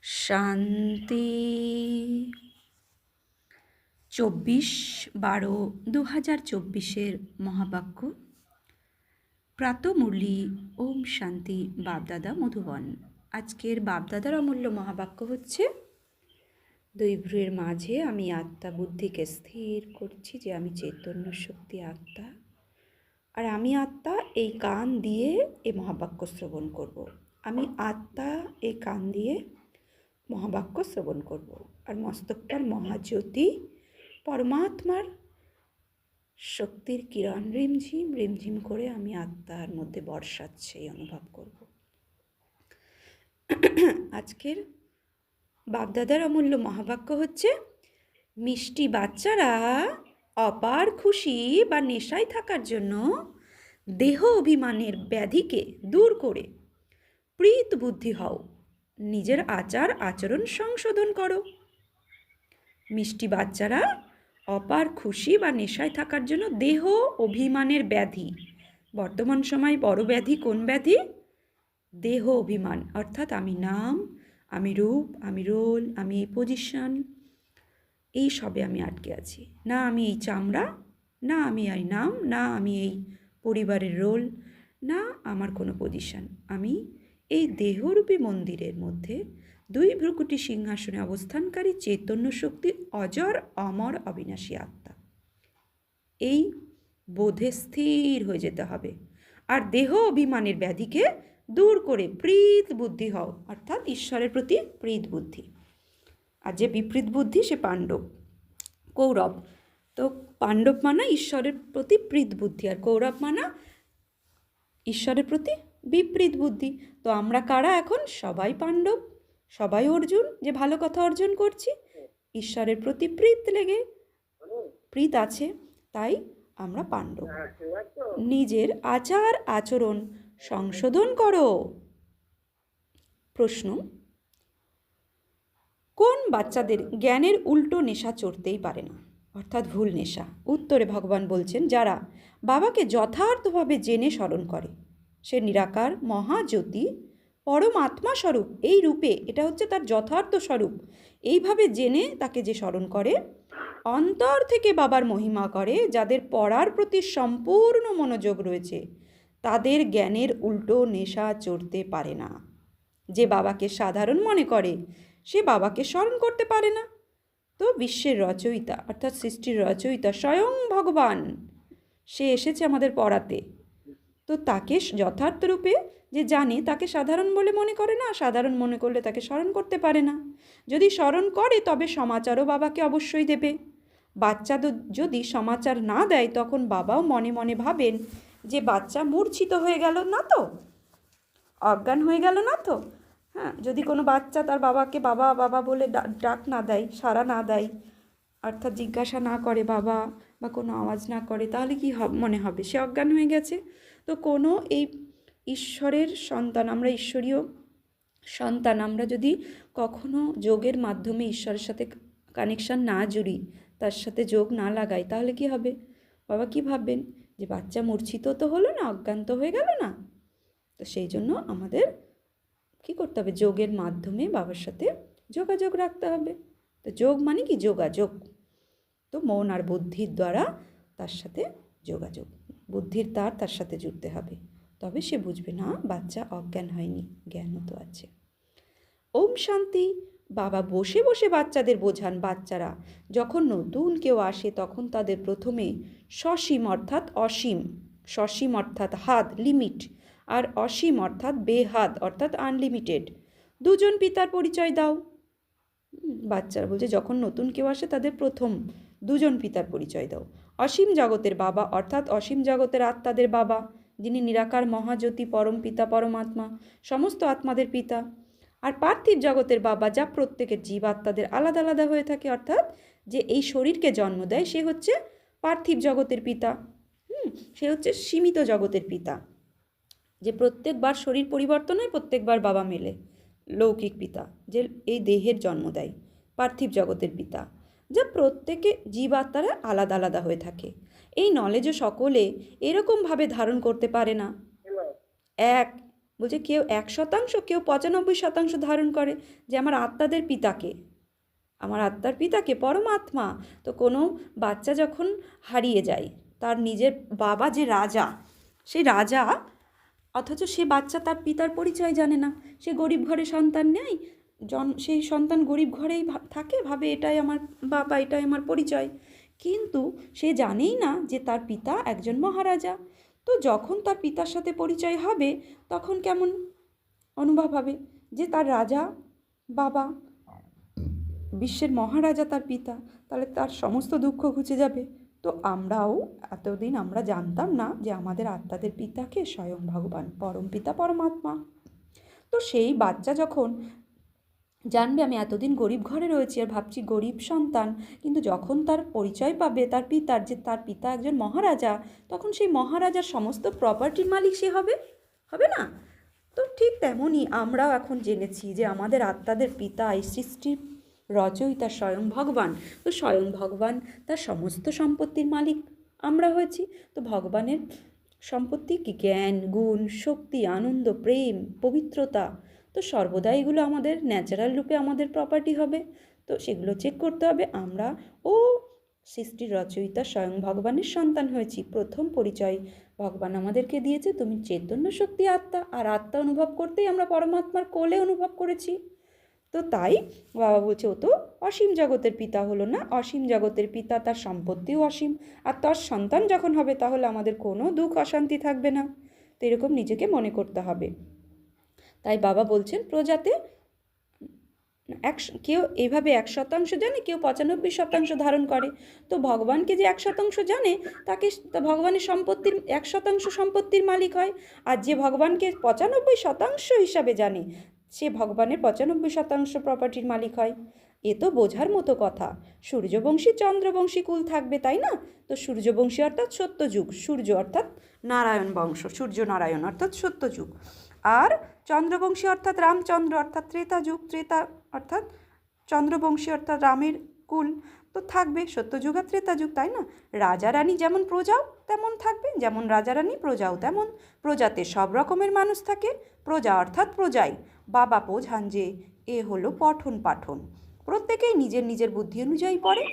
শান্তি। 24/12/2024 মহাবাক্য প্রাতমুরলী। ওম শান্তি। বাপদাদা মধুবন। আজকের বাপদাদার অমূল্য মহাবাক্য হচ্ছে, দুই ভ্রুয়ের মাঝে আমি আত্মা বুদ্ধিকে স্থির করছি যে আমি চৈতন্য শক্তি আত্মা, আর আমি আত্মা এই কান দিয়ে এই মহাবাক্য শ্রবণ করব। আমি আত্মা এই কান দিয়ে মহাবাক্য শ্রবণ করব। আর মস্তকটার মহাজ্যোতি পরমাত্মার শক্তির কিরণ রিমঝিম রিমঝিম করে আমি আত্মার মধ্যে বর্ষাচ্ছে এই অনুভব করব। আজকের বাপদাদার অমূল্য মহাবাক্য হচ্ছে, মিষ্টি বাচ্চারা অপার খুশি বা নেশায় থাকার জন্য দেহ অভিমানের ব্যাধিকে দূর করে প্রীত বুদ্ধি হও, নিজের আচার আচরণ সংশোধন করো। মিষ্টি বাচ্চারা অপার খুশি বা নেশায় থাকার জন্য দেহ অভিমানের ব্যাধি, বর্তমান সময় বড় ব্যাধি কোন ব্যাধি? দেহ অভিমান, অর্থাৎ আমি নাম, আমি রূপ, আমি রোল, আমি এই পজিশন, এই সবে আমি আটকে আছি। না আমি এই চামড়া, না আমি এই নাম, না আমি এই পরিবারের রোল, না আমার কোনো পজিশন। আমি এই দেহরূপী মন্দিরের মধ্যে দুই ভ্রুকুটি সিংহাসনে অবস্থানকারী চৈতন্য শক্তি অজর অমর অবিনাশী আত্মা। এই বোধে স্থির হয়ে যেতে হবে। আর দেহ অভিমানের ব্যাধিকে দূর করে প্রীত বুদ্ধি হও, অর্থাৎ ঈশ্বরের প্রতি প্রীত বুদ্ধি। আর যে বিপরীত বুদ্ধি সে পাণ্ডব, কৌরব। তো পাণ্ডব মানা ঈশ্বরের প্রতি প্রীত বুদ্ধি, আর কৌরব মানা ঈশ্বরের প্রতি বিপরীত বুদ্ধি। তো আমরা কারা এখন? সবাই পাণ্ডব, সবাই অর্জুন, যে ভালো কথা অর্জন করছি, ঈশ্বরের প্রতি প্রীত লেগে প্রীত আছে, তাই আমরা পাণ্ডব। নিজের আচার আচরণ সংশোধন করো। প্রশ্ন, কোন বাচ্চাদের জ্ঞানের উল্টো নেশা চড়তেই পারে না, অর্থাৎ ভুল নেশা? উত্তরে ভগবান বলছেন, যারা বাবাকে যথার্থভাবে জেনে স্মরণ করে, সে নিরাকার মহাজ্যোতি পরমাত্মা স্বরূপ, এই রূপে, এটা হচ্ছে তার যথার্থ স্বরূপ, এইভাবে জেনে তাকে যে স্মরণ করে, অন্তর থেকে বাবার মহিমা করে, যাদের পড়ার প্রতি সম্পূর্ণ মনোযোগ রয়েছে, তাদের জ্ঞানের উল্টো নেশা চড়তে পারে না। যে বাবাকে সাধারণ মনে করে, সে বাবাকে স্মরণ করতে পারে না। তো বিশ্বের রচয়িতা, অর্থাৎ সৃষ্টির রচয়িতা স্বয়ং ভগবান, সে এসেছে আমাদের পড়াতে। তো তাকে যথার্থ রূপে যে জানে, তাকে সাধারণ বলে মনে করে না, সাধারণ মনে করলে তাকে স্মরণ করতে পারে না। যদি স্মরণ করে তবে সমাচারও বাবাকে অবশ্যই দেবে। বাচ্চা যদি সমাচার না দেয়, তখন বাবাও মনে মনে ভাবেন যে বাচ্চা মূর্ছিত হয়ে গেল না তো, অজ্ঞান হয়ে গেল না তো। হ্যাঁ, যদি কোনো বাচ্চা তার বাবাকে বাবা বাবা বলে ডাক না দেয়, সাড়া না দেয়, অর্থাৎ জিজ্ঞাসা না করে বাবা, বা কোনো আওয়াজ না করে, তাহলে কি মনে হবে? সে অজ্ঞান হয়ে গেছে। তো কোনো এই ঈশ্বরের সন্তান, আমরা ঈশ্বরীয় সন্তান, আমরা যদি কখনো যোগের মাধ্যমে ঈশ্বরের সাথে কানেকশান না জুড়ি, তার সাথে যোগ না লাগাই, তাহলে কি হবে? বাবা কি ভাববেন যে বাচ্চা মূর্ছিত তো হলো না, অজ্ঞান তো হয়ে গেল না। তো সেই জন্য আমাদের কি করতে হবে? যোগের মাধ্যমে বাবার সাথে যোগাযোগ রাখতে হবে। তো যোগ মানে কি? যোগাযোগ। তো মন আর বুদ্ধির দ্বারা তার সাথে যোগাযোগ, বুদ্ধির তার সাথে জুড়তে হবে, তবে সে বুঝবে না বাচ্চা অজ্ঞান হয়নি, জ্ঞানও তো আছে। ওম শান্তি। বাবা বসে বসে বাচ্চাদের বোঝান, বাচ্চারা যখন নতুন কেউ আসে তখন তাদের প্রথমে সসীম অর্থাৎ অসীম, সসীম অর্থাৎ হাদ লিমিট, আর অসীম অর্থাৎ বেহাদ অর্থাৎ আনলিমিটেড, দুজন পিতার পরিচয় দাও। বাচ্চারা বলছে যখন নতুন কেউ আসে তাদের প্রথম দুজন পিতার পরিচয় দাও। অসীম জগতের বাবা অর্থাৎ অসীম জগতের আত্মাদের বাবা, যিনি নিরাকার মহাজ্যোতি পরম পিতা পরমাত্মা, সমস্ত আত্মাদের পিতা। আর পার্থিব জগতের বাবা, যা প্রত্যেকের জীব আত্মাদের আলাদা আলাদা হয়ে থাকে, অর্থাৎ যে এই শরীরকে জন্ম দেয়, সে হচ্ছে পার্থিব জগতের পিতা। সে হচ্ছে সীমিত জগতের পিতা, যে প্রত্যেকবার শরীর পরিবর্তন হয়, প্রত্যেকবার বাবা মেলে। লৌকিক পিতা, যে এই দেহের জন্ম দেয়, পার্থিব জগতের পিতা, যা প্রত্যেকে জীবাত্মারা আলাদা আলাদা হয়ে থাকে। এই নলেজও সকলে এরকমভাবে ধারণ করতে পারে না। এক বলছে কেউ 1%, কেউ 95% ধারণ করে, যে আমার আত্মাদের পিতাকে, আমার আত্মার পিতাকে, পরমাত্মা। তো কোনো বাচ্চা যখন হারিয়ে যায়, তার নিজের বাবা যে রাজা, সেই রাজা, অথচ সে বাচ্চা তার পিতার পরিচয় জানে না। সে গরিব ঘরে সন্তান নেয়, সেই সন্তান গরিব ঘরেই থাকে, ভাবে এটাই আমার বাবা, এটাই আমার পরিচয়, কিন্তু সে জানেই না যে তার পিতা একজন মহারাজা। তো যখন তার পিতার সাথে পরিচয় হবে, তখন কেমন অনুভব হবে যে তার রাজা বাবা, বিশ্বের মহারাজা তার পিতা, তাহলে তার সমস্ত দুঃখ ঘুচে যাবে। তো আমরাও এতদিন আমরা জানতাম না যে আমাদের আত্মাদের পিতাকে স্বয়ং ভগবান, পরম পিতা, পরমাত্মা। তো সেই বাচ্চা যখন জানবে আমি এতদিন গরিব ঘরে রয়েছি আর ভাবছি গরিব সন্তান, কিন্তু যখন তার পরিচয় পাবে তার পিতার, যে তার পিতা একজন মহারাজা, তখন সেই মহারাজার সমস্ত প্রপার্টির মালিক সে হবে, হবে না? তো ঠিক তেমনই আমরাও এখন জেনেছি যে আমাদের আত্মাদের পিতা, এই সৃষ্টির রচয়িতা স্বয়ং ভগবান। তো স্বয়ং ভগবান তার সমস্ত সম্পত্তির মালিক আমরা হয়েছি। তো ভগবানের সম্পত্তি কি? জ্ঞান, গুণ, শক্তি, আনন্দ, প্রেম, পবিত্রতা। তো সর্বদা এগুলো আমাদের ন্যাচারাল রূপে আমাদের প্রপার্টি হবে। তো সেগুলো চেক করতে হবে। আমরা ও সৃষ্টির রচয়িতা স্বয়ং ভগবানের সন্তান হয়েছি। প্রথম পরিচয় ভগবান আমাদেরকে দিয়েছে, তুমি চৈতন্য শক্তি আত্মা, আর আত্মা অনুভব করতেই আমরা পরমাত্মার কোলে অনুভব করেছি। তো তাই বাবা বলছে ও তো অসীম জগতের পিতা হলো না, অসীম জগতের পিতা, তার সম্পত্তিও অসীম, আর তার সন্তান যখন হবে তাহলে আমাদের কোনো দুঃখ অশান্তি থাকবে না। তো এরকম নিজেকে মনে করতে হবে। তাই বাবা বলছেন প্রজাতে কেউ এভাবে 1% জানে, কেউ 95% ধারণ করে। তো ভগবানকে যে 1% জানে, তাকে ভগবানের সম্পত্তির 1% সম্পত্তির মালিক হয়। আর যে ভগবানকে 95% হিসাবে জানে, সে ভগবানের 95% প্রপার্টির মালিক হয়। এ তো বোঝার মতো কথা। সূর্যবংশী চন্দ্রবংশী কুল থাকবে, তাই না? তো সূর্যবংশী অর্থাৎ সত্যযুগ, সূর্য অর্থাৎ নারায়ণ বংশ, সূর্য নারায়ণ অর্থাৎ সত্যযুগ। আর চন্দ্রবংশী অর্থাৎ রামচন্দ্র অর্থাৎ ত্রেতা যুগ, ত্রেতা অর্থাৎ চন্দ্রবংশী অর্থাৎ রামের কুল। তো থাকবে সত্যযুগ আর ত্রেতা যুগ, তাই না? রাজা রানী যেমন প্রজাও তেমন থাকবে, যেমন রাজা রানী প্রজাও তেমন। প্রজাতে সব রকমের মানুষ থাকে, প্রজা অর্থাৎ প্রজাই। বাবা বোঝান যে এ হলো পঠন পাঠন, প্রত্যেকেই নিজের নিজের বুদ্ধি অনুযায়ী পড়ে।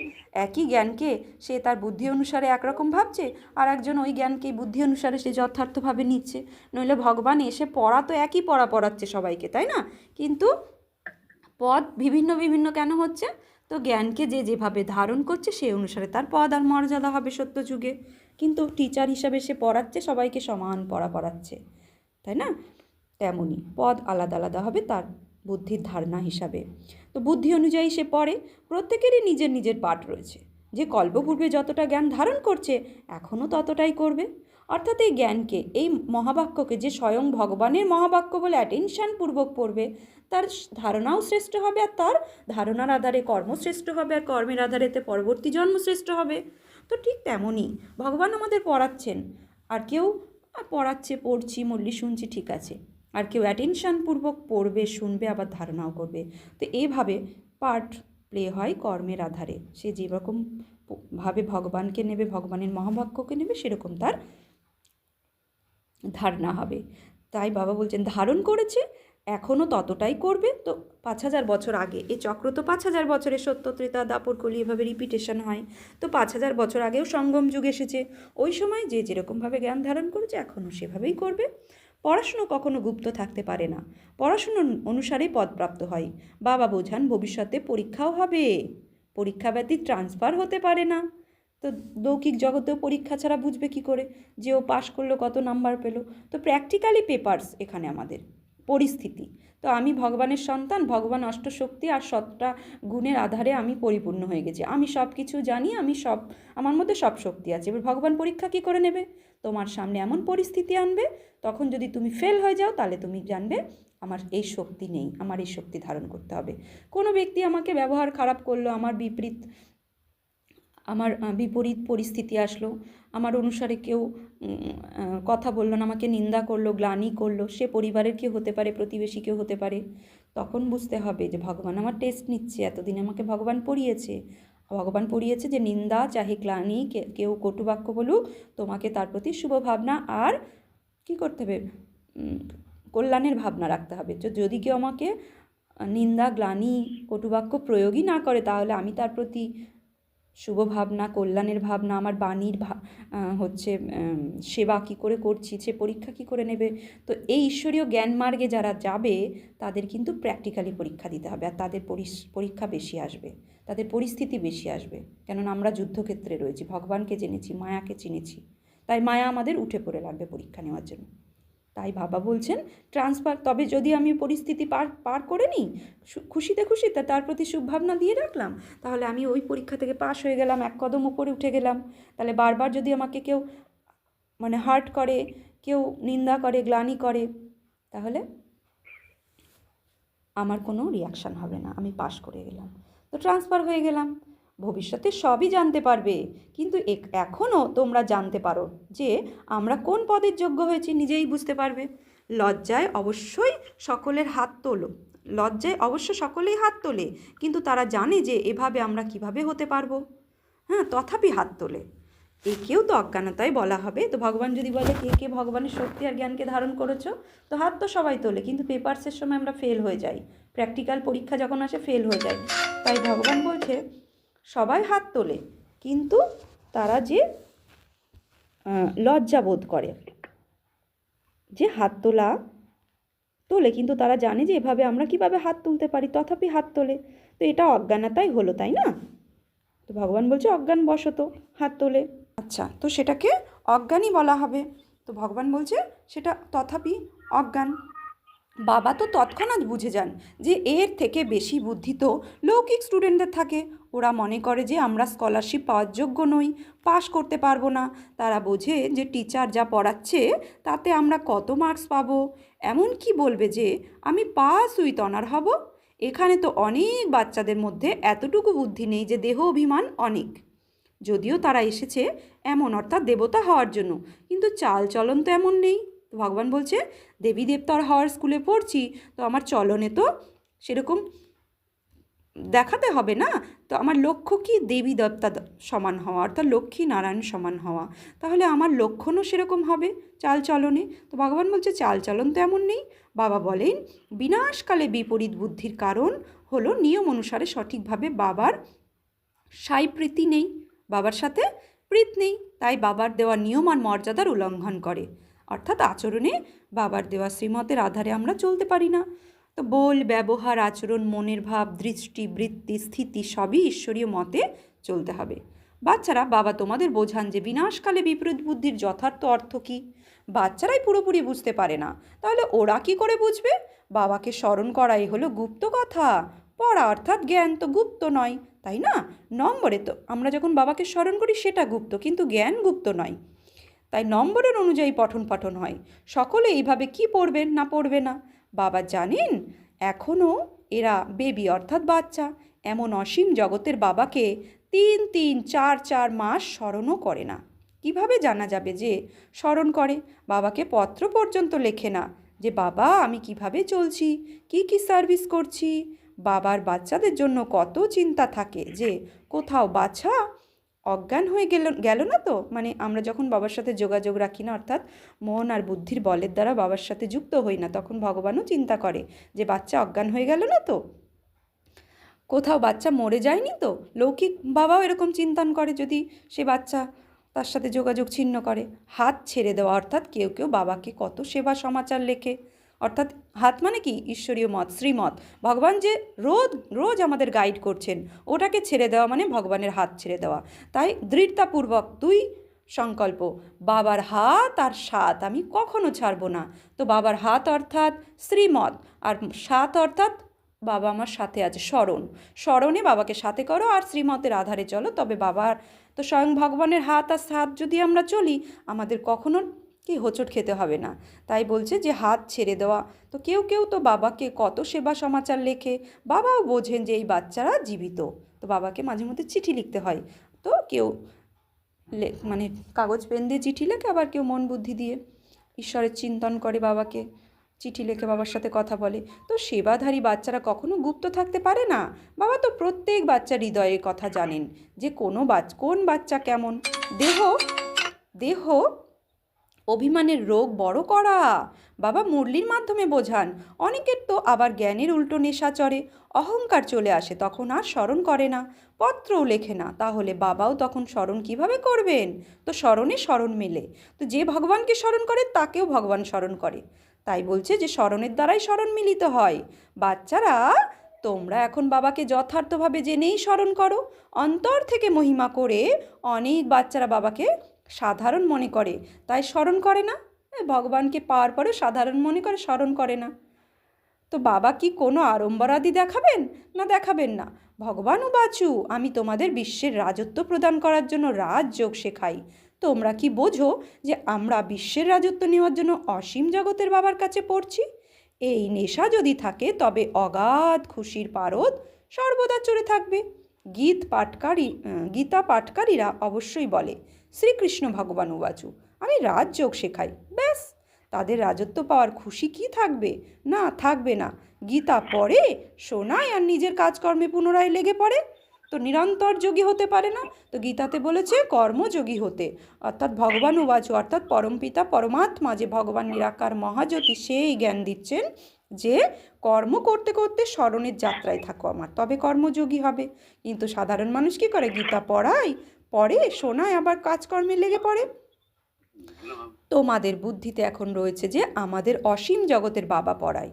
একই জ্ঞানকে সে তার বুদ্ধি অনুসারে একরকম ভাবছে, আর একজন ওই জ্ঞানকে বুদ্ধি অনুসারে সে যথার্থভাবে নিচ্ছে। নইলে ভগবান এসে পড়া তো একই পড়া পড়াচ্ছে সবাইকে, তাই না? কিন্তু পদ বিভিন্ন বিভিন্ন কেন হচ্ছে? তো জ্ঞানকে যে যেভাবে ধারণ করছে সেই অনুসারে তার পদ আর মর্যাদা হবে সত্যযুগে। কিন্তু টিচার হিসাবে সে পড়াচ্ছে, সবাইকে সমান পড়া পড়াচ্ছে, তাই না? তেমনই পদ আলাদা আলাদা হবে তার বুদ্ধির ধারণা হিসাবে। তো বুদ্ধি অনুযায়ী সে পড়ে। প্রত্যেকেরই নিজের নিজের পাঠ রয়েছে। যে কল্পপূর্বে যতটা জ্ঞান ধারণ করছে, এখনও ততটাই করবে। অর্থাৎ এই জ্ঞানকে, এই মহাবাক্যকে যে স্বয়ং ভগবানের মহাবাক্য বলে অ্যাটেনশনপূর্বক পড়বে, তার ধারণাও শ্রেষ্ঠ হবে, আর তার ধারণার আধারে কর্ম শ্রেষ্ঠ হবে, আর কর্মের আধারেতে পরবর্তী জন্ম শ্রেষ্ঠ হবে। তো ঠিক তেমনই ভগবান আমাদের পড়াচ্ছেন। আর কেউ পড়াচ্ছে, পড়ছি, মল্লি শুনছি, ঠিক আছে। আর কেউ অ্যাটেনশনপূর্বক পড়বে, শুনবে, আবার ধারণাও করবে। তো এইভাবে পার্ট প্লে হয় কর্মের আধারে। সে যেরকম ভাবে ভগবানকে নেবে, ভগবানের মহাবাক্যকে নেবে, সেরকম তার ধারণা হবে। তাই বাবা বলছেন ধারণ করেছে, এখনও ততটাই করবে। তো 5000 বছর আগে, এই চক্র তো 5000 বছরের সত্য ত্রেতা দাপর কলি এভাবে রিপিটেশন হয়। তো 5000 বছর আগেও সঙ্গম যুগ এসেছে। ওই সময় যে যেরকমভাবে জ্ঞান ধারণ করেছে, এখনও সেভাবেই করবে। পড়াশুনো কখনো গুপ্ত থাকতে পারে না, পড়াশুনো অনুসারেই পদপ্রাপ্ত হয়। বাবা বোঝান ভবিষ্যতে পরীক্ষাও হবে, পরীক্ষা ব্যতীত ট্রান্সফার হতে পারে না। তো লৌকিক জগতেও পরীক্ষা ছাড়া বুঝবে কী করে যে ও পাশ করলো, কত নাম্বার পেলো? তো প্র্যাকটিক্যালি পেপার্স এখানে আমাদের পরিস্থিতি। তো আমি ভগবানের সন্তান, ভগবান অষ্টশক্তি আর 7টা গুণের আধারে আমি পরিপূর্ণ হয়ে গেছি, আমি সব কিছু জানি, আমি সব, আমার মধ্যে সব শক্তি আছে। এবার ভগবান পরীক্ষা কী করে নেবে? তোমার সামনে এমন পরিস্থিতি আনবে, তখন যদি তুমি ফেল হয়ে যাও, তাহলে তুমি জানবে আমার এই শক্তি নেই, আমার এই শক্তি ধারণ করতে হবে। কোনো ব্যক্তি আমাকে ব্যবহার খারাপ করলো, আমার বিপরীত পরিস্থিতি আসলো, আমার অনুসারে কেউ কথা বললো না, আমাকে নিন্দা করলো, গ্লানি করলো, সে পরিবারের কেউ হতে পারে, প্রতিবেশী কেউ হতে পারে। তখন বুঝতে হবে যে ভগবান আমার টেস্ট নিচ্ছে, এতদিন আমাকে ভগবান পড়িয়েছে যে নিন্দা চাহে গ্লানি, কেউ কটুবাক্য বলুক, তোমাকে তার প্রতি শুভ ভাবনা আর কী করতে হবে? কল্যাণের ভাবনা রাখতে হবে। যদি কেউ আমাকে নিন্দা, গ্লানি, কটুবাক্য প্রয়োগই না করে, তাহলে আমি তার প্রতি শুভ ভাবনা, কল্যাণের ভাবনা, আমার বাণীর সেবা কী করে করছি, সে পরীক্ষা কী করে নেবে। তো এই ঈশ্বরীয় জ্ঞান মার্গে যারা যাবে তাদের কিন্তু প্র্যাকটিক্যালি পরীক্ষা দিতে হবে, আর তাদের পরীক্ষা বেশি আসবে, তাদের পরিস্থিতি বেশি আসবে। কেননা আমরা যুদ্ধক্ষেত্রে রয়েছি, ভগবানকে জেনেছি, মায়াকে চিনেছি, তাই মায়া আমাদের উঠে পড়ে লাগবে পরীক্ষা নেওয়ার জন্য। তাই বাবা বলছেন ট্রান্সফার, তবে যদি আমি পরিস্থিতি পার করে নিই খুশিতে তার প্রতি শুভভাবনা দিয়ে রাখলাম, তাহলে আমি ওই পরীক্ষা থেকে পাশ হয়ে গেলাম, এক কদম উপরে উঠে গেলাম। তাহলে বারবার যদি আমাকে কেউ হার্ট করে, কেউ নিন্দা করে, গ্লানি করে, তাহলে আমার কোনো রিয়াকশান হবে না, আমি পাশ করে গেলাম, তো ট্রান্সফার হয়ে গেলাম। ভবিষ্যতে সবই জানতে পারবে, কিন্তু এখনও তোমরা জানতে পারো যে আমরা কোন পদের যোগ্য হয়েছি, নিজেই বুঝতে পারবে। লজ্জায় অবশ্যই সকলেই হাত তোলে, কিন্তু তারা জানে যে এভাবে আমরা কিভাবে হতে পারবো, তথাপি হাত তোলে। একেও তো অজ্ঞানতায় বলা হবে। তো ভগবান যদি বলে কে কে ভগবানের শক্তি আর জ্ঞানকে ধারণ করেছো, তো হাত তো সবাই তোলে, কিন্তু পেপারসের সময় আমরা ফেল হয়ে যাই, প্র্যাকটিক্যাল পরীক্ষা যখন আসে ফেল হয়ে যায়। তাই ভগবান বলছে সবাই হাত তোলে, কিন্তু তারা যে লজ্জা বোধ করে, যে হাত তোলে, কিন্তু তারা জানে যে এভাবে আমরা কিভাবে হাত তুলতে পারি, তথাপি হাত তোলে। তো এটা অজ্ঞানতাই হলো, তাই না? তো ভগবান বলছে অজ্ঞানবশত হাত তোলে। আচ্ছা, তো সেটাকে অজ্ঞানই বলা হবে। তো ভগবান বলছে সেটা তথাপি অজ্ঞান। বাবা তো তৎক্ষণাৎ বুঝে যান যে এর থেকে বেশি বুদ্ধি তো লৌকিক স্টুডেন্টদের থাকে। ওরা মনে করে যে আমরা স্কলারশিপ পাওয়ার যোগ্য নই, পাশ করতে পারবো না। তারা বোঝে যে টিচার যা পড়াচ্ছে তাতে আমরা কত মার্কস পাবো, এমন কি বলবে যে আমি পাস উইথ অনার হব। এখানে তো অনেক বাচ্চাদের মধ্যে এতটুকু বুদ্ধি নেই যে দেহ অভিমান অনেক, যদিও তারা এসেছে এমন অর্থাৎ দেবতা হওয়ার জন্য, কিন্তু চাল চলন তো এমন নেই। তো ভগবান বলছে দেবী দেবতার হওয়ার স্কুলে পড়ছি, তো আমার চলনে তো সেরকম দেখাতে হবে না। তো আমার লক্ষ্য কি দেবী দেবতা সমান হওয়া, অর্থাৎ লক্ষ্মী নারায়ণ সমান হওয়া, তাহলে আমার লক্ষণও সেরকম হবে চাল চলনে। তো ভগবান বলছে চাল চলন তো এমন নেই। বাবা বলেন বিনাশকালে বিপরীত বুদ্ধির কারণ হলো নিয়ম অনুসারে সঠিকভাবে বাবার সাইপ্রীতি নেই, বাবার সাথে প্রীত নেই, তাই বাবার দেওয়া নিয়ম আর মর্যাদার উল্লঙ্ঘন করে, অর্থাৎ আচরণে বাবার দেওয়া শ্রীমতের আধারে আমরা চলতে পারি না। তো বল, ব্যবহার, আচরণ, মনের ভাব, দৃষ্টি, বৃত্তি, স্থিতি সবই ঈশ্বরীয় মতে চলতে হবে। বাচ্চারা, বাবা তোমাদের বোঝান যে বিনাশকালে বিপরীত বুদ্ধির যথার্থ অর্থ কী। বাচ্চারাই পুরোপুরি বুঝতে পারে না, তাহলে ওরা কি করে বুঝবে? বাবাকে স্মরণ করাই হলো গুপ্ত কথা। পড়া অর্থাৎ জ্ঞান তো গুপ্ত নয়, তাই না? নম্বরে তো আমরা যখন বাবাকে স্মরণ করি সেটা গুপ্ত, কিন্তু জ্ঞান গুপ্ত নয়। তাই নম্বরের অনুযায়ী পঠন পাঠন হয়। সকলে এইভাবে কি পড়বেন না পড়বে না। বাবা জানেন এখনও এরা বেবি অর্থাৎ বাচ্চা, এমন অসীম জগতের বাবাকে 3-4 মাস স্মরণও করে না। কিভাবে জানা যাবে যে স্মরণ করে? বাবাকে পত্র পর্যন্ত লেখে না যে বাবা আমি কিভাবে চলছি, কি সার্ভিস করছি। বাবার বাচ্চাদের জন্য কত চিন্তা থাকে যে কোথাও বাচ্চা অজ্ঞান হয়ে গেল না তো। আমরা যখন বাবার সাথে যোগাযোগ রাখি না, অর্থাৎ মন আর বুদ্ধির বলের দ্বারা বাবার সাথে যুক্ত হই না, তখন ভগবানও চিন্তা করে যে বাচ্চা অজ্ঞান হয়ে গেল না তো, কোথাও বাচ্চা মরে যায়নি তো। লৌকিক বাবাও এরকম চিন্তন করে যদি সে বাচ্চা তার সাথে যোগাযোগ ছিন্ন করে। হাত ছেড়ে দেওয়া, অর্থাৎ কেউ বাবাকে কত সেবা সমাচার লেখে, অর্থাৎ হাত মানে কি ঈশ্বরীয় মত, শ্রীমত। ভগবান যে রোজ আমাদের গাইড করছেন, ওটাকে ছেড়ে দেওয়া মানে ভগবানের হাত ছেড়ে দেওয়া। তাই দৃঢ়তাপূর্বক 2 সংকল্প, বাবার হাত আর সাত আমি কখনো ছাড়বো না। তো বাবার হাত অর্থাৎ শ্রীমত, আর সাত অর্থাৎ বাবা আমার সাথে আছে, স্মরণে বাবাকে সাথে করো আর শ্রীমতের আধারে চলো, তবে বাবার তো স্বয়ং ভগবানের হাত আর সাথ যদি আমরা চলি, আমাদের কখনো কি হোঁচট খেতে হবে না। তাই বলছে যে হাত ছেড়ে দেওয়া। তো কেউ তো বাবাকে কত সেবা সমাচার লেখে, বাবাও বোঝেন যে এই বাচ্চারা জীবিত, তো বাবাকে মাঝে মধ্যে চিঠি লিখতে হয়। তো কেউ কাগজ পেন দিয়ে চিঠি লেখে, আবার কেউ মন বুদ্ধি দিয়ে ঈশ্বরের চিন্তন করে, বাবাকে চিঠি লেখে, বাবার সাথে কথা বলে। তো সেবাধারী বাচ্চারা কখনো গুপ্ত থাকতে পারে না। বাবা তো প্রত্যেক বাচ্চার হৃদয়ের কথা জানেন যে কোন বাচ্চা কেমন। দেহ অভিমানের রোগ বড় করা, বাবা মুরলির মাধ্যমে বোঝান। অনেকের তো আবার জ্ঞানের উল্টো নেশা চড়ে, অহংকার চলে আসে, তখন আর স্মরণ করে না, পত্রও লেখে না। তাহলে বাবাও তখন স্মরণ কিভাবে করবেন? তো স্মরণে স্মরণ মেলে। তো যে ভগবানকে স্মরণ করে তাকেও ভগবান স্মরণ করে। তাই বলছে যে স্মরণের দ্বারাই স্মরণ মিলিত হয়। বাচ্চারা, তোমরা এখন বাবাকে যথার্থভাবে জেনেই স্মরণ করো। অন্তর থেকে মহিমা করে অনেক বাচ্চারা বাবাকে সাধারণ মনে করে, তাই স্মরণ করে না। ভগবানকে পাওয়ার পরে সাধারণ মনে করে, স্মরণ করে না। তো বাবা কি কোনো আড়ম্বরাদি দেখাবেন? না, দেখাবেন না। ভগবান উবাচু, আমি তোমাদের বিশ্বের রাজত্ব প্রদান করার জন্য রাজযোগ শেখাই। তোমরা কি বোঝো যে আমরা বিশ্বের রাজত্ব নেওয়ার জন্য অসীম জগতের বাবার কাছে পড়ছি? এই নেশা যদি থাকে তবে অগাধ খুশির পারদ সর্বদা চড়ে থাকবে। গীতা পাঠকারীরা অবশ্যই বলে, শ্রীকৃষ্ণ ভগবান উবাচু, আমি রাজযোগ শেখাই। ব্যাস, তাদের রাজত্ব পাওয়ার খুশি কি থাকবে? না, থাকবে না। গীতা পড়ে, শোনায় আর নিজের কাজকর্মে পুনরায় লেগে পড়ে, তো নিরন্তর যোগী হতে পারে না। তো গীতাতে বলেছে কর্মযোগী হতে, অর্থাৎ ভগবান উবাচু, অর্থাৎ পরমপিতা পরমাত্মা যে ভগবান নিরাকার মহাজ্যোতি, সেই জ্ঞান দিচ্ছেন যে কর্ম করতে করতে স্মরণের যাত্রায় থাকো আমার, তবে কর্মযোগী হবে। কিন্তু সাধারণ মানুষ কী করে? গীতা পড়ে, শোনায়, আবার কাজকর্মে লেগে পড়ে। তোমাদের বুদ্ধিতে এখন রয়েছে যে আমাদের অসীম জগতের বাবা পড়ায়।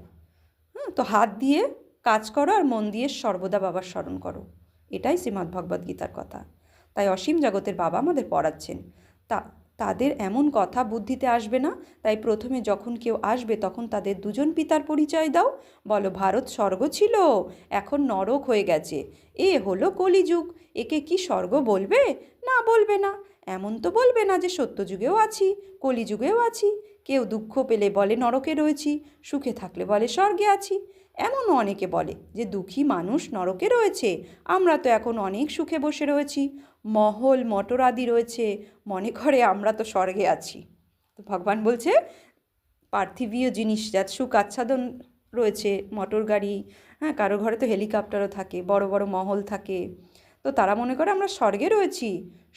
তো হাত দিয়ে কাজ করো আর মন দিয়ে সর্বদা বাবার স্মরণ করো, এটাই শ্রীমদ্ ভগবদ্ গীতার কথা। তাই অসীম জগতের বাবা আমাদের পড়াচ্ছেন। তাদের এমন কথা বুদ্ধিতে আসবে না। তাই প্রথমে যখন কেউ আসবে তখন তাদের দুজন পিতার পরিচয় দাও। বলো, ভারত স্বর্গ ছিল, এখন নরক হয়ে গেছে। এ হলো কলিযুগ, একে কি স্বর্গ বলবে? না, বলবে না। এমন তো বলবে না যে সত্যযুগেও আছি, কলিযুগেও আছি। কেউ দুঃখ পেলে বলে নরকে রয়েছি, সুখে থাকলে বলে স্বর্গে আছি। এমনও অনেকে বলে যে দুঃখী মানুষ নরকে রয়েছে, আমরা তো এখন অনেক সুখে বসে রয়েছি, মহল মটর আদি রয়েছে, মনে করে আমরা তো স্বর্গে আছি। তো ভগবান বলছে পার্থিবীয় জিনিস, যা সুখ আচ্ছাদন রয়েছে, মোটর গাড়ি, হ্যাঁ, কারো ঘরে তো হেলিকপ্টারও থাকে, বড় বড় মহল থাকে, তো তারা মনে করে আমরা স্বর্গে রয়েছি।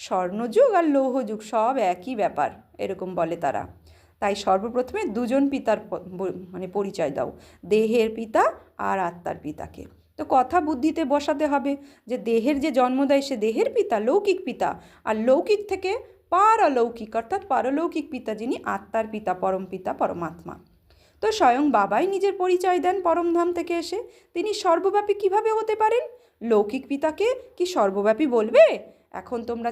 স্বর্ণযুগ আর লৌহযুগ সব একই ব্যাপার, এরকম বলে তারা। তাই সর্বপ্রথমে দুজন পিতার পরিচয় দাও, দেহের পিতা আর আত্মার পিতাকে। তো কথা বুদ্ধিতে বসাতে হবে যে দেহের যে জন্ম দেয় সে দেহের পিতা, লৌকিক পিতা, আর লৌকিক থেকে পারলৌকিক অর্থাৎ পারলৌকিক পিতা যিনি আত্মার পিতা, পরম পিতা পরমাত্মা। তো স্বয়ং বাবাই নিজের পরিচয় দেন পরমধাম থেকে এসে। তিনি সর্বব্যাপী কিভাবে হতে পারেন? লৌকিক পিতাকে কি সর্বব্যাপী বলবে? এখন তোমরা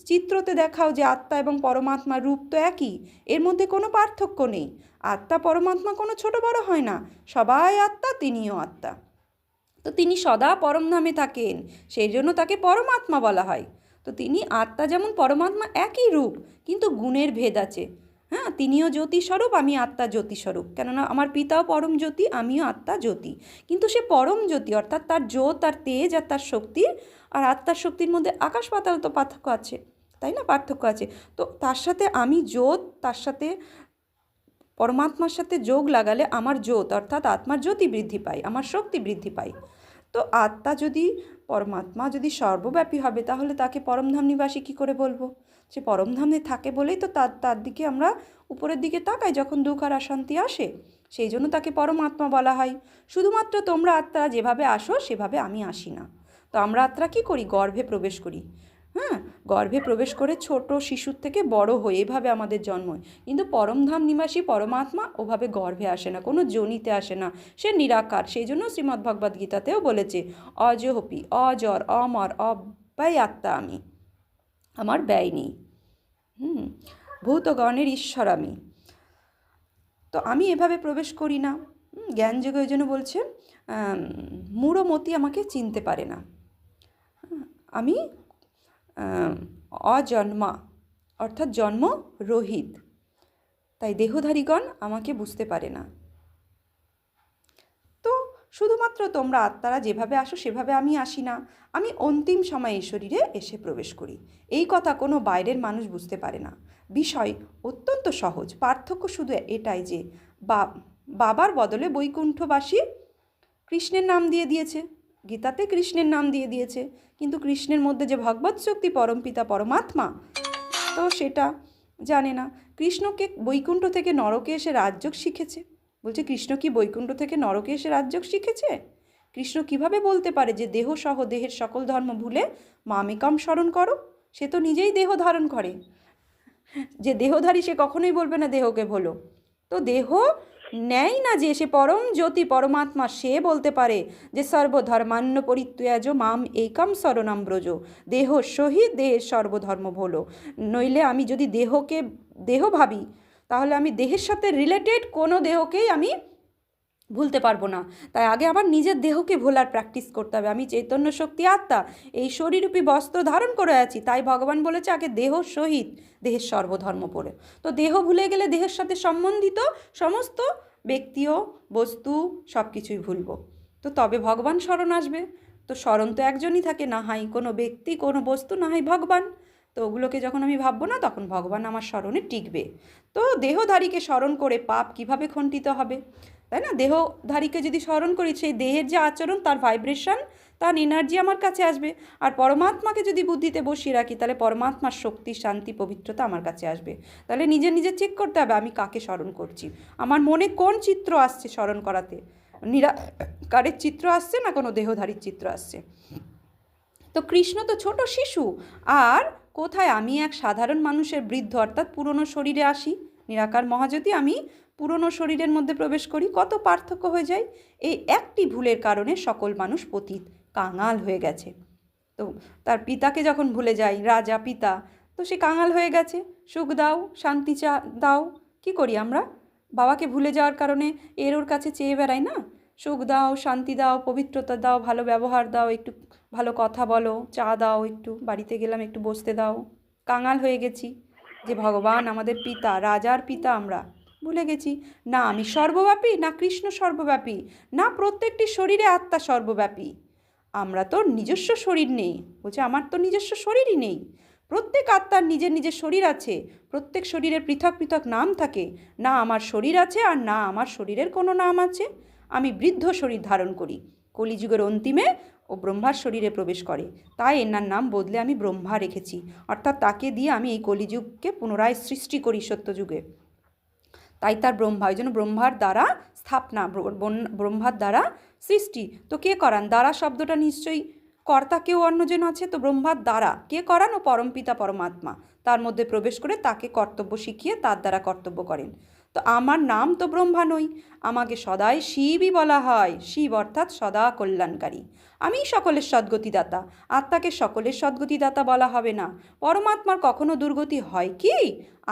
চিত্রতে দেখাও যে আত্মা এবং পরমাত্মার রূপ তো একই, এর মধ্যে কোনো পার্থক্য নেই। আত্মা পরমাত্মা কোনো ছোট বড় হয় না, সবাই আত্মা, তিনিও আত্মা। তো তিনি সদা পরমধামে থাকেন, সেই জন্য তাকে পরমাত্মা বলা হয়। তো তিনি আত্মা যেমন পরমাত্মা একই রূপ, কিন্তু গুণের ভেদ আছে। হ্যাঁ, তিনিও জ্যোতিস্বরূপ, আমি আত্মা জ্যোতিস্বরূপ, কেননা আমার পিতাও পরম জ্যোতি, আমিও আত্মা জ্যোতি। কিন্তু সে পরম জ্যোতি অর্থাৎ তার জ্যোত, তার তেজ আর তার শক্তির আর আত্মার শক্তির মধ্যে আকাশ পাতাল তো পার্থক্য আছে, তাই না? পার্থক্য আছে। তো তার সাথে আমি জ্যোত, তার সাথে পরমাত্মার সাথে যোগ লাগালে আমার জ্যোত অর্থাৎ আত্মার জ্যোতি বৃদ্ধি পায়, আমার শক্তি বৃদ্ধি পায়। তো আত্মা যদি, পরমাত্মা যদি সর্বব্যাপী হবে তাহলে তাকে পরমধাম নিবাসী কী করে বলবো? সে পরমধামে থাকে বলেই তো তার দিকে আমরা উপরের দিকে তাকাই যখন দুঃখ আর অশান্তি আসে, সেই জন্য তাকে পরমাত্মা বলা হয়। শুধুমাত্র তোমরা আত্মারা যেভাবে আসো সেভাবে আমি আসি না। তো আমরা আত্মা কী করি? গর্ভে প্রবেশ করি। হ্যাঁ, গর্ভে প্রবেশ করে ছোট শিশুর থেকে বড় হয়ে এভাবে আমাদের জন্ম হয়। কিন্তু পরমধাম নিবাসী পরমাত্মা ওভাবে গর্ভে আসে না, কোনো যোনিতে আসে না, সে নিরাকার। সেই জন্য শ্রীমদ্ ভগবদ্ গীতাতেও বলেছে অজহপি, অজর, অমর, অব্যয় আত্মা আমি, আমার ব্যয় নেই। ভূতগণের ঈশ্বর আমি। তো আমি এভাবে প্রবেশ করি না। জ্ঞানযোগে ওই জন্য বলছে মূঢ়মতি আমাকে চিনতে পারে না। আমি অজন্মা অর্থাৎ জন্ম রহিত, তাই দেহধারীগণ আমাকে বুঝতে পারে না। তো শুধুমাত্র তোমরা আত্মারা যেভাবে আসো সেভাবে আমি আসি না, আমি অন্তিম সময়ে এই শরীরে এসে প্রবেশ করি। এই কথা কোনো বাইরের মানুষ বুঝতে পারে না। বিষয় অত্যন্ত সহজ, পার্থক্য শুধু এটাই যে বাবার বদলে বৈকুণ্ঠবাসী কৃষ্ণের নাম দিয়ে দিয়েছে, গীতাতে কৃষ্ণের নাম দিয়ে দিয়েছে, কিন্তু কৃষ্ণের মধ্যে যে ভগবৎ শক্তি পরমপিতা পরমাত্মা, তো সেটা জানে না। কৃষ্ণকে বৈকুণ্ঠ থেকে নরকে এসে রাজযোগ শিখেছে। বলছে কৃষ্ণ কি বৈকুণ্ঠ থেকে নরকে এসে রাজযোগ শিখেছে? কৃষ্ণ কিভাবে বলতে পারে যে দেহ সহ দেহের সকল ধর্ম ভুলে মামেকাম স্মরণ করো? সে তো নিজেই দেহ ধারণ করে। যে দেহধারী সে কখনোই বলবে না দেহকে ভোলো। তো দেহ নেয় না, যে সে পরম জ্যোতি পরমাত্মা, সে বলতে পারে যে সর্বধর্মান্য পরিত্যাজ মাম একম শরণাম ব্রজ, দেহ সহিত দেহের সর্বধর্ম ভোলো। নইলে আমি যদি দেহকে দেহ ভাবি, তাহলে আমি দেহের সাথে রিলেটেড কোনো দেহকেই আমি ভুলতে পারবো না। তাই আগে আবার নিজের দেহকে ভোলার প্র্যাকটিস করতে হবে। আমি চৈতন্য শক্তি আত্মা, এই শরীররূপী বস্ত্র ধারণ করে আছি, তাই ভগবান বলেছে আগে দেহ সহিত দেহের সর্বধর্ম পড়ে। তো দেহ ভুলে গেলে দেহের সাথে সম্বন্ধিত সমস্ত ব্যক্তিও বস্তু সব কিছুই ভুলবো। তো তবে ভগবান স্মরণ আসবে। তো স্মরণ তো একজনই থাকে, না হয় কোনো ব্যক্তি কোনো বস্তু, না হয় ভগবান। তো ওগুলোকে যখন আমি ভাববো না, তখন ভগবান আমার স্মরণে টিকবে। তো দেহধারীকে স্মরণ করে পাপ কিভাবে খণ্ডিত হবে, তাই না? দেহধারীকে যদি স্মরণ করি, সেই দেহের যে আচরণ, তার ভাইব্রেশন, তার এনার্জি আমার কাছে আসবে। আর পরমাত্মাকে যদি বুদ্ধিতে বসিয়ে রাখি, তাহলে পরমাত্মার শক্তি, শান্তি, পবিত্রতা আমার কাছে আসবে। তাহলে নিজে নিজে চেক করতে হবে আমি কাকে স্মরণ করছি, আমার মনে কোন চিত্র আসছে স্মরণ করাতে, নিরাকারের চিত্র আসছে না কোনো দেহধারীর চিত্র আসছে। তো কৃষ্ণ তো ছোট শিশু, আর কোথায় আমি এক সাধারণ মানুষের বৃদ্ধ, অর্থাৎ পুরনো শরীরে আসি। নিরাকার মহাজ্যোতি, আমি পুরনো শরীরের মধ্যে প্রবেশ করি। কত পার্থক্য হয়ে যায়। এই একটি ভুলের কারণে সকল মানুষ পতিত, কাঙাল হয়ে গেছে। তো তার পিতাকে যখন ভুলে যায়, রাজা পিতা, তো সে কাঙাল হয়ে গেছে। সুখ দাও, শান্তি দাও, কি করি আমরা? বাবাকে ভুলে যাওয়ার কারণে ওর কাছে চেয়ে বেড়াই না? সুখ দাও, শান্তি দাও, পবিত্রতা দাও, ভালো ব্যবহার দাও, একটু ভালো কথা বলো, চা দাও, একটু বাড়িতে গেলাম একটু বসতে দাও। কাঙাল হয়ে গেছি যে ভগবান আমাদের পিতা, রাজার পিতা, আমরা ভুলে গেছি। না আমি সর্বব্যাপী, না কৃষ্ণ সর্বব্যাপী, না প্রত্যেকটি শরীরে আত্মা সর্বব্যাপী। আমরা তো নিজস্ব শরীর নেই। বলছে আমার তো নিজস্ব শরীরই নেই। প্রত্যেক আত্মার নিজের নিজের শরীর আছে, প্রত্যেক শরীরের পৃথক পৃথক নাম থাকে। না আমার শরীর আছে, আর না আমার শরীরের কোনো নাম আছে। আমি বৃদ্ধ শরীর ধারণ করি। কলিযুগের অন্তিমে ও ব্রহ্মার শরীরে প্রবেশ করে, তাই এনার নাম বদলে আমি ব্রহ্মা রেখেছি। অর্থাৎ তাকে দিয়ে আমি এই কলিযুগকে পুনরায় সৃষ্টি করি সত্যযুগে। তাই তার ব্রহ্মা, ওই জন্য ব্রহ্মার দ্বারা স্থাপনা, ব্রহ্মার দ্বারা সৃষ্টি। তো কে করান? দ্বারা শব্দটা নিশ্চয়ই কর্তা কেউ অন্যজন আছে। তো ব্রহ্মার দ্বারা কে করান? ও পরমপিতা পরমাত্মা তার মধ্যে প্রবেশ করে তাকে কর্তব্য শিখিয়ে তার দ্বারা কর্তব্য করেন। তো আমার নাম তো ব্রহ্মা নই, আমাকে সদাই শিবই বলা হয়। শিব অর্থাৎ সদা কল্যাণকারী। আমি সকলের সদ্গতিদাতা। আত্মাকে সকলের সদ্গতিদাতা বলা হবে না। পরমাত্মার কখনো দুর্গতি হয় কি?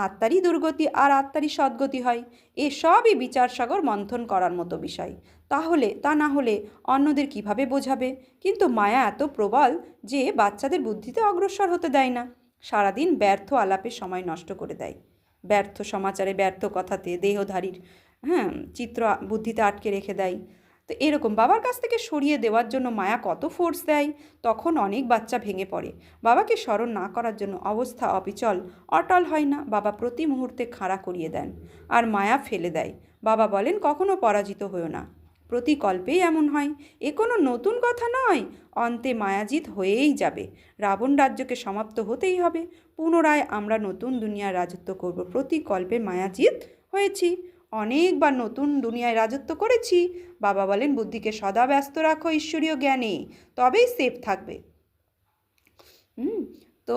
আত্মারই দুর্গতি আর আত্মারই সদ্গতি হয়। এসবই বিচার সাগর মন্থন করার মতো বিষয়। তাহলে তা না হলে অন্যদের কিভাবে বোঝাবে? কিন্তু মায়া এত প্রবল যে বাচ্চাদের বুদ্ধিতে অগ্রসর হতে দেয় না। সারাদিন ব্যর্থ আলাপে সময় নষ্ট করে দেয়। ব্যর্থ সমাচারে, ব্যর্থ কথাতে দেহধারীর চিত্র বুদ্ধিতে আটকে রেখে দেয়। তো এরকম বাবার কাছ থেকে সরিয়ে দেওয়ার জন্য মায়া কত ফোর্স দেয়, তখন অনেক বাচ্চা ভেঙে পড়ে। বাবাকে স্মরণ না করার জন্য অবস্থা অবিচল অটল হয় না। বাবা প্রতি মুহূর্তে খাড়া করিয়ে দেন, আর মায়া ফেলে দেয়। বাবা বলেন কখনো পরাজিত হয়েও না। প্রতি কল্পেই এমন হয়। এ কোনো নতুন কথা নয়। অন্তে মায়াজিত হয়েই যাবে। রাবণ রাজ্যকে সমাপ্ত হতেই হবে। পুনরায় আমরা নতুন দুনিয়ার রাজত্ব করব। প্রতি কল্পে মায়াজিত হয়েছি, অনেকবার নতুন দুনিয়ায় রাজত্ব করেছি। বাবা বলেন বুদ্ধিকে সদা ব্যস্ত রাখো ঈশ্বরীয় জ্ঞানে, তবেই সেফ থাকবে। তো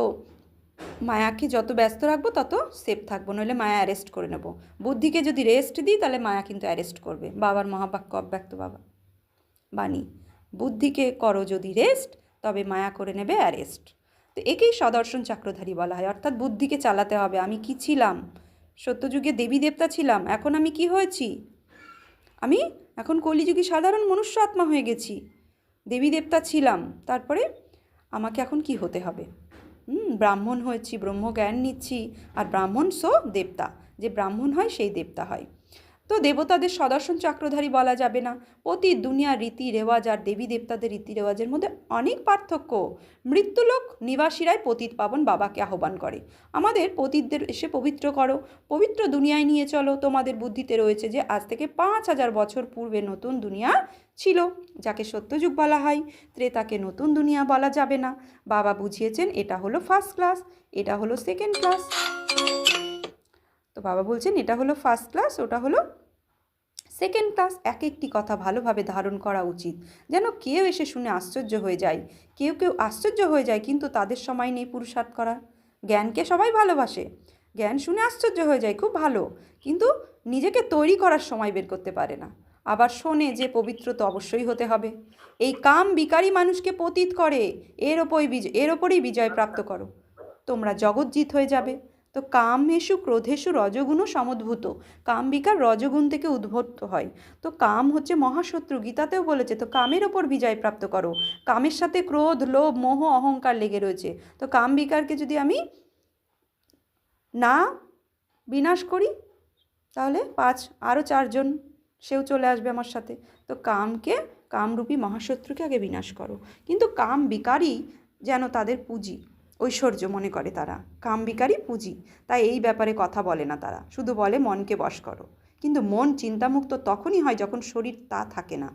মায়াকে যত ব্যস্ত রাখবো তত সেফ থাকবো, নইলে মায়া অ্যারেস্ট করে নেব। বুদ্ধিকে যদি রেস্ট দিই, তাহলে মায়া কিন্তু অ্যারেস্ট করবে। বাবার মহাবাক্য অব্যক্ত বাবা বাণী, বুদ্ধিকে করো যদি রেস্ট, তবে মায়া করে নেবে অ্যারেস্ট। তো একেই সদর্শন চক্রধারী বলা হয়। অর্থাৎ বুদ্ধিকে চালাতে হবে। আমি কি ছিলাম? সত্যযুগে দেবী দেবতা ছিলাম, এখন আমি কি হয়েছি? আমি এখন কলিযুগে সাধারণ মনুষ্য আত্মা হয়ে গেছি। দেবী দেবতা ছিলাম, তারপরে আমাকে এখন কি হতে হবে? ব্রাহ্মণ হয়েছি, ব্রহ্মজ্ঞান নিচ্ছি। আর ব্রাহ্মণ দেবতা, যে ব্রাহ্মণ হয় সেই দেবতা হয়। তো দেবতাদের সদর্শন চক্রধারী বলা যাবে না। প্রতি দুনিয়ার রীতি রেওয়াজ আর দেবী দেবতাদের রীতি রেওয়াজের মধ্যে অনেক পার্থক্য। মৃত্যুলোক নিবাসীরাই পতিত পাবন বাবাকে আহ্বান করে, আমাদের পতিতদের এসে পবিত্র করো, পবিত্র দুনিয়ায় নিয়ে চলো। তোমাদের বুদ্ধিতে রয়েছে যে আজ থেকে 5000 বছর পূর্বে নতুন দুনিয়া ছিল, যাকে সত্যযুগ বলা হয়। ত্রেতাকে নতুন দুনিয়া বলা যাবে না। বাবা বুঝিয়েছেন এটা হলো ফার্স্ট ক্লাস, এটা হলো সেকেন্ড ক্লাস। বাবা বলছেন এটা হলো ফার্স্ট ক্লাস, ওটা হলো সেকেন্ড ক্লাস। এক একটি কথা ভালোভাবে ধারণ করা উচিত, যেন কেউ এসে শুনে আশ্চর্য হয়ে যায়। কেউ কেউ আশ্চর্য হয়ে যায়, কিন্তু তাদের সময় নেই পুরুষার্থ করার। জ্ঞানকে সবাই ভালোবাসে, জ্ঞান শুনে আশ্চর্য হয়ে যায়, খুব ভালো, কিন্তু নিজেকে তৈরি করার সময় বের করতে পারে না। আবার শোনে যে পবিত্র তো অবশ্যই হতে হবে। এই কাম বিকারী মানুষকে পতিত করে, এর ওপরেই বিজয় প্রাপ্ত করো, তোমরা জগৎজিৎ হয়ে যাবে। তো কামেষু ক্রোধেষু রজগুণও সমদ্ভূত, কাম বিকার রজগুণ থেকে উদ্ভূত হয়। তো কাম হচ্ছে মহাশত্রু, গীতাতেও বলেছে। তো কামের ওপর বিজয় প্রাপ্ত করো। কামের সাথে ক্রোধ, লোভ, মোহ, অহংকার লেগে রয়েছে। তো কাম বিকারকে যদি আমি না বিনাশ করি, তাহলে আরও 4 জন সেও চলে আসবে আমার সাথে। তো কামরূপী মহাশত্রুকে আগে বিনাশ করো। কিন্তু কাম বিকারই যেন তাদের পুঁজি, ঐশ্বর্য মনে করে তারা, কাম বিকারই পুঁজি। তাই এই ব্যাপারে কথা বলে না তারা, শুধু বলে মনকে বশ করো। কিন্তু মন চিন্তামুক্ত তখনই হয় যখন শরীর তা থাকে না।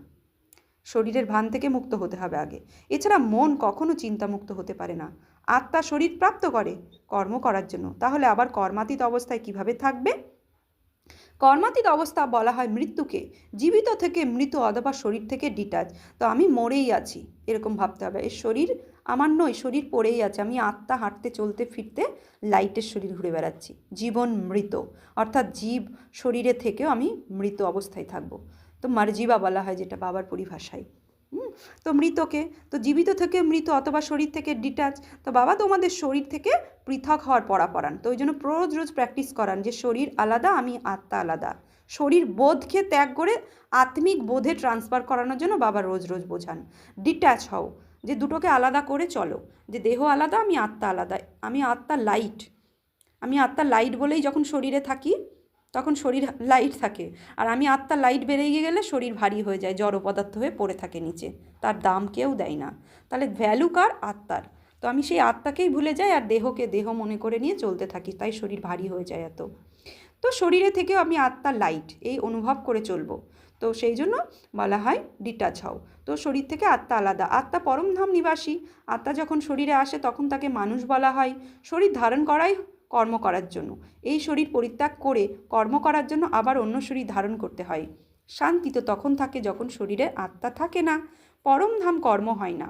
শরীরের ভান থেকে মুক্ত হতে হবে আগে, এছাড়া মন কখনো চিন্তামুক্ত হতে পারে না। আত্মা শরীর প্রাপ্ত করে কর্ম করার জন্য, তাহলে আবার কর্মাতীত অবস্থায় কিভাবে থাকবে? কর্মাতীত অবস্থা বলা হয় মৃত্যুকে। জীবিত থেকে মৃত অথবা শরীর থেকে ডিটাচ। তো আমি মরেই আছি এরকম ভাবতে হবে। এই শরীর আমার নয়, শরীর পড়েই আছে, আমি আত্মা হাঁটতে চলতে ফিরতে লাইটের শরীর ঘুরে বেড়াচ্ছি। জীবন মৃত, অর্থাৎ জীব শরীরে থেকেও আমি মৃত অবস্থায় থাকবো। তো মার্জিবা বলা হয় যেটা বাবার পরিভাষায়। তো মৃতকে, তো জীবিত থেকে মৃত অথবা শরীর থেকে ডিটাচ। তো বাবা তোমাদের শরীর থেকে পৃথক হওয়ার পড়ান। তো ওই জন্য রোজ প্র্যাকটিস করান যে শরীর আলাদা, আমি আত্মা আলাদা। শরীর বোধকে ত্যাগ করে আত্মিক বোধে ট্রান্সফার করানোর জন্য বাবা রোজ বোঝান। ডিট্যাচ হও, যে দুটোকে আলাদা করে চলো, যে দেহ আলাদা, আমি আত্মা আলাদা। আমি আত্মা লাইট বলেই যখন শরীরে থাকি তখন শরীর লাইট থাকে, আর আমি আত্মা লাইট বেরিয়ে গেলে শরীর ভারী হয়ে যায়, জড় পদার্থ হয়ে পড়ে থাকে নিচে, তার দাম কেউ দেয় না। তাহলে ভ্যালু কার? আত্মার। তো আমি সেই আত্মাকেই ভুলে যাই আর দেহকে দেহ মনে করে নিয়ে চলতে থাকি, তাই শরীর ভারী হয়ে যায় এত। তো শরীরে থেকেও আমি আত্মা লাইট, এই অনুভব করে চলবো। তো সেই জন্য বলা হয় ডিটাচ হও। তো শরীর থেকে আত্মা আলাদা, আত্মা পরমধাম নিবাসী। আত্মা যখন শরীরে আসে তখন তাকে মানুষ বলা হয়। শরীর ধারণ করাই কর্ম করার জন্য, এই শরীর পরিত্যাগ করে কর্ম করার জন্য আবার অন্য শরীর ধারণ করতে হয়। শান্তি তো তখন থাকে যখন শরীরে আত্মা থাকে না। পরমধাম কর্ম হয় না,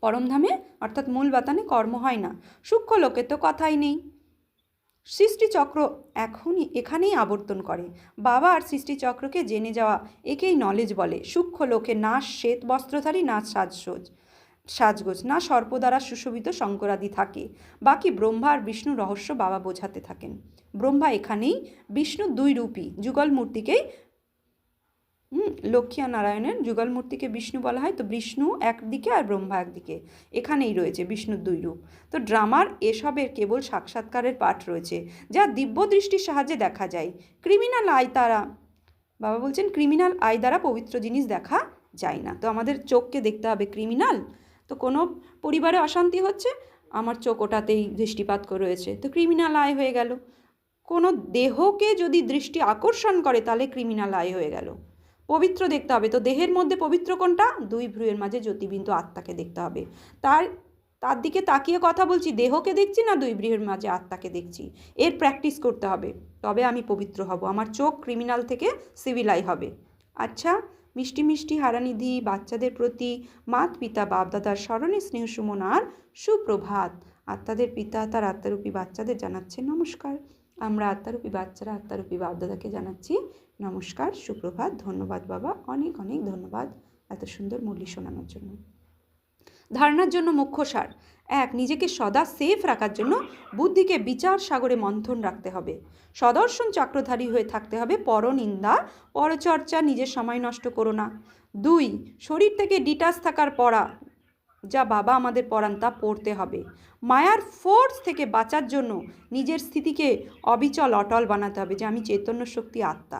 পরমধামে অর্থাৎ মূল বাতানে কর্ম হয় না। সূক্ষ্ম লোকে তো কথাই নেই। সৃষ্টিচক্র এখানেই আবর্তন করে। বাবা আর সৃষ্টিচক্রকে জেনে যাওয়া, একেই নলেজ বলে। সূক্ষ্ম লোকে না শ্বেত বস্ত্রধারী, না সাজগোজ, না সর্প দ্বারা সুশোভিত শঙ্করাদি থাকে। বাকি ব্রহ্মা আর বিষ্ণু রহস্য বাবা বোঝাতে থাকেন। ব্রহ্মা এখানেই, বিষ্ণু 2 রূপী যুগল মূর্তিকেই, লক্ষ্মী আর নারায়ণের যুগল মূর্তিকে বিষ্ণু বলা হয়। তো বিষ্ণু একদিকে আর ব্রহ্মা একদিকে, এখানেই রয়েছে বিষ্ণুর 2 রূপ। তো ড্রামার এসবের কেবল সাক্ষাৎকারের পাঠ রয়েছে, যা দিব্য দৃষ্টির সাহায্যে দেখা যায়। বাবা বলছেন ক্রিমিনাল আই দ্বারা পবিত্র জিনিস দেখা যায় না। তো আমাদের চোখকে দেখতে হবে ক্রিমিনাল। তো কোনো পরিবারে অশান্তি হচ্ছে, আমার চোখ ওটাতেই দৃষ্টিপাত করে রয়েছে, তো ক্রিমিনাল আই হয়ে গেল। কোনো দেহকে যদি দৃষ্টি আকর্ষণ করে তাহলে ক্রিমিনাল আই হয়ে গেল। পবিত্র দেখতে হবে। তো দেহের মধ্যে পবিত্র কোনটা? 2 ভ্রুয়ের মাঝে জ্যোতিবিন্দু আত্মাকে দেখতে হবে। তার দিকে তাকিয়ে কথা বলছি, দেহকে দেখছি না 2 ভ্রুয়ের মাঝে আত্মাকে দেখছি। এর প্র্যাকটিস করতে হবে, তবে আমি পবিত্র হব। আমার চোখ ক্রিমিনাল থেকে সিভিল আই হবে। আচ্ছা, মিষ্টি মিষ্টি হারানিধি বাচ্চাদের প্রতি মাত পিতা বাপদাদার স্মরণে স্নেহ সুমন আর সুপ্রভাত। আত্মাদের পিতা তার আত্মারূপী বাচ্চাদের জানাচ্ছে নমস্কার। আমরা আত্মারূপী বাচ্চারা আত্মারূপী বাপদাদাকে জানাচ্ছি নমস্কার, সুপ্রভাত। ধন্যবাদ বাবা, অনেক অনেক ধন্যবাদ এত সুন্দর মুরলি শোনানোর জন্য। ধারণার জন্য মুখ্য সার: 1. নিজেকে সদা সেফ রাখার জন্য বুদ্ধিকে বিচার সাগরে মন্থন রাখতে হবে। সদর্শন চক্রধারী হয়ে থাকতে হবে। পরনিন্দা, পরচর্চা, নিজের সময় নষ্ট করো না। 2. শরীর থেকে ডিটাচ থাকার পড়া, যা বাবা আমাদের পড়ান তা পড়তে হবে। মায়ার ফোর্স থেকে বাঁচার জন্য নিজের স্থিতিকে অবিচল অটল বানাতে হবে, যে আমি চৈতন্য শক্তি আত্মা।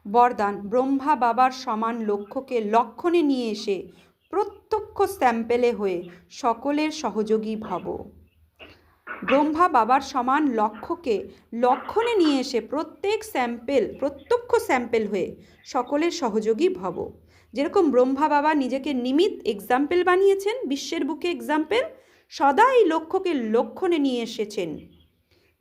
বরদান: ব্রহ্মা বাবার সমান লক্ষ্যকে লক্ষণে নিয়ে এসে প্রত্যক্ষ স্যাম্পেলে হয়ে সকলের সহযোগী ভব। ব্রহ্মা বাবার সমান লক্ষ্যকে লক্ষণে নিয়ে এসে প্রত্যক্ষ স্যাম্পেল হয়ে সকলের সহযোগী ভব। যেরকম ব্রহ্মা বাবা নিজেকে নিমিত্ত এক্সাম্পল বানিয়েছেন, বিশ্বের বুকে এক্সাম্পল, সদা এই লক্ষ্যকে লক্ষণে নিয়ে এসেছেন।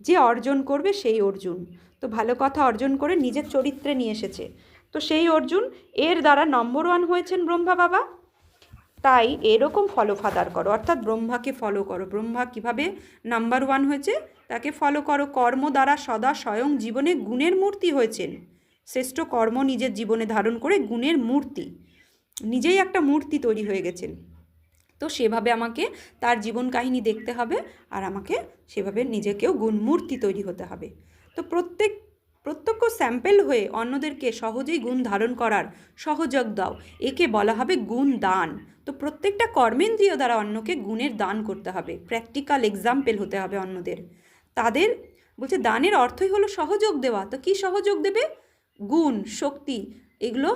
যে অর্জন করবে সেই অর্জুন। তো ভালো কথা অর্জন করে নিজের চরিত্রে নিয়ে এসেছে, তো সেই অর্জুন এর দ্বারা নম্বর 1 হয়েছেন ব্রহ্মা বাবা। তাই এরকম ফলো ফাদার করো, অর্থাৎ ব্রহ্মাকে ফলো করো। ব্রহ্মা কিভাবে নাম্বার 1 হয়েছে তাকে ফলো করো। কর্ম দ্বারা সদা স্বয়ং জীবনে গুণের মূর্তি হয়েছেন। শ্রেষ্ঠ কর্ম নিজের জীবনে ধারণ করে গুণের মূর্তি, নিজেই একটা মূর্তি তৈরি হয়ে গেছেন। তো সেভাবে আমাকে তার জীবন কাহিনী দেখতে হবে, আর আমাকে সেভাবে নিজেকেও গুণমূর্তি তৈরি হতে হবে। তো প্রত্যক্ষ স্যাম্পেল হয়ে অন্যদেরকে সহজেই গুণ ধারণ করার সহযোগ দাও, একে বলা হবে গুণ দান। তো প্রত্যেকটা কর্মেন্দ্রিয় দ্বারা অন্যকে গুণের দান করতে হবে, প্র্যাকটিক্যাল এক্সাম্পল হতে হবে অন্যদের। তাদের বলছে দানের অর্থই হলো সহযোগ দেওয়া। তো কি সহযোগ দেবে? গুণ, শক্তি, এগুলো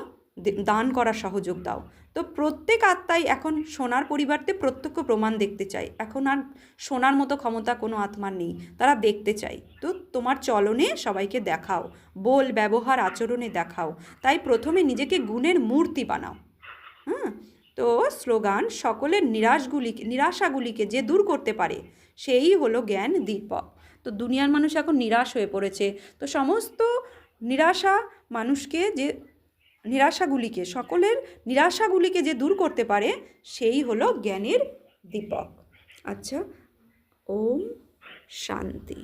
দান করার সহযোগ দাও। তো প্রত্যেক আত্মাই এখন সোনার পরিবর্তে প্রত্যক্ষ প্রমাণ দেখতে চায়। এখন আর সোনার মতো ক্ষমতা কোনো আত্মার নেই, তারা দেখতে চায়। তো তোমার চলনে সবাইকে দেখাও, বল ব্যবহার আচরণে দেখাও। তাই প্রথমে নিজেকে গুণের মূর্তি বানাও। তো স্লোগান, সকলের নিরাশাগুলিকে যে দূর করতে পারে সেই হলো জ্ঞান দীপক। তো দুনিয়ার মানুষ এখন নিরাশ হয়ে পড়েছে। তো সমস্ত সকলের নিরাশাগুলিকে যে দূর করতে পারে সেই হলো জ্ঞানের দীপক। আচ্ছা, ওম শান্তি।